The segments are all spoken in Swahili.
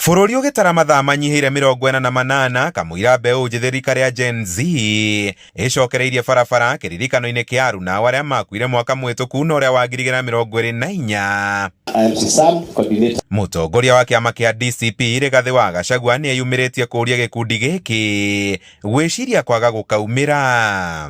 Bũrũri ũgĩtara mathaa manyihĩire 48 kamũira mbeũ njĩthĩ rika rĩa Gen Z ĩcokereirie barabara kĩririkano-inĩ kĩa aruna arĩa makuire mwaka mũhĩtũku na ũrĩa wa 2024. Mũtongoria wa kĩama kĩa DCP Rigathĩ wa Gachagua nĩ eyumĩrĩtie kũũria gĩkundi gĩkĩ gwĩciria kwaga gũkaumĩra.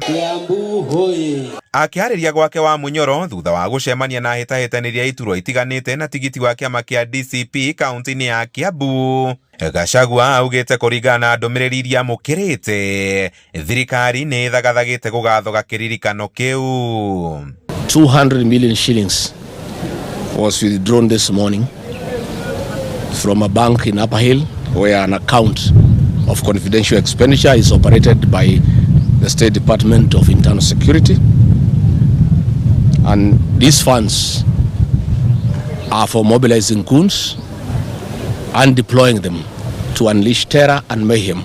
Akĩarĩria gwake wa Munyoro thutha wa gũcemania na hĩtahĩtanĩria iturwa itiganĩte na tigiti wa kĩama kĩa DCP kaunti-inĩ ya Kiambu, Gachagua augĩte kũringana na ndũmĩrĩri iria amũkĩrĩte, thirikari nĩ ĩthagathagĩte gũgathoga kĩririkano kĩu. 200 million shillings was withdrawn this morning from a bank in Upper Hill, where an account of confidential expenditure is operated by the State Department of Internal Security. And these funds are for mobilizing goons and deploying them to unleash terror and mayhem.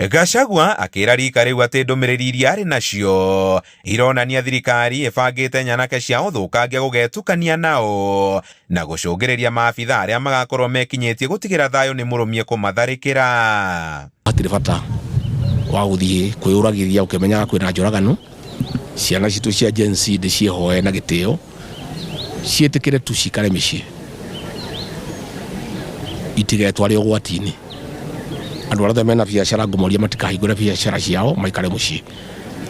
Gachagua akĩra rika rĩu atĩ ndũmĩrĩri iria arĩ nacio ironania thirikari ĩbangĩte nyanake cia ũthũkangia gũgetukania nao na gũcũngĩrĩria maabitha arĩa magakorwo mekinyĩtie gũtigĩra thayũ nĩ mũrũmie kũmatharĩkĩra. Hatirĩ bata wa gũthiĩ kwĩyũragithia ũkĩmenyaga kwĩna njũragano. Ciana citũ cia Gen Z ciĩhoe na gĩtĩo, ciĩtĩkĩre tu cikare mĩciĩ, itigetware ũgwati-inĩ. Andũ arĩa mena biacara ngomoria matikahingũre biacara ciao, maikare mũciĩ.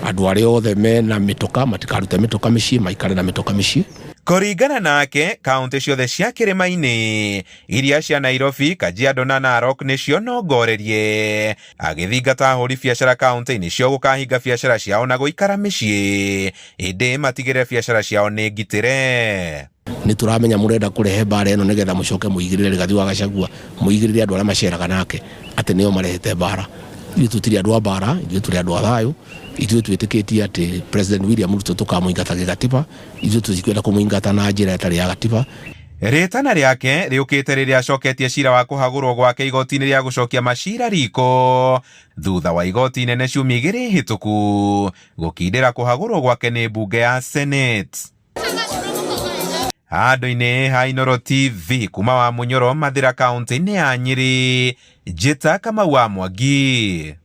Andũ arĩa othe mena mĩtoka matikarute mĩtoka mĩciĩ, maikare na mĩtoka mĩciĩ. Kũringana nake, kaunti ciothe cia kĩrĩma-inĩ iria cia Nairobi, Kajiado na Narok nĩcio nongorerie, agĩthingata ahũri biacara kaunti-inĩ cio gũkahinga biacara ciao na gũikara mĩciĩ, ĩndĩ matigĩre biacara ciao nĩ ngitĩre. Nĩ tũramenya mũrenda kũrehe mbara ĩno nĩgetha mũcoke mũigĩrĩre Rigathĩ wa Gachagua, mũigĩrĩre andũ arĩa maceraga nake atĩ nĩo marehete mbara. Ithuĩ tũtirĩ andũ a mbara, ithuĩ tũrĩ andũ a thayũ. Ithuĩ twĩtĩkĩtie atĩ President William Ruto tũkamũingata gĩgatiba, ithuĩ tũtikwenda kũmũingata na njĩra ĩtarĩ ya gatiba. Rĩtana rĩake rĩũkĩte rĩrĩa acoketie cira wa kũhagũrwo gwake igoti-inĩ rĩa gũcokia macira riko thutha wa igoti inene ciumia 2 hĩtũku gũkindĩra kũhagũrwo gwake nĩ mbunge ya Senate. Handũ-inĩ ha Inooro TV kuma wa Munyoro Mathĩra kaunti-inĩ ya Nyĩrĩ, Njĩta Kamau wa Mwangi.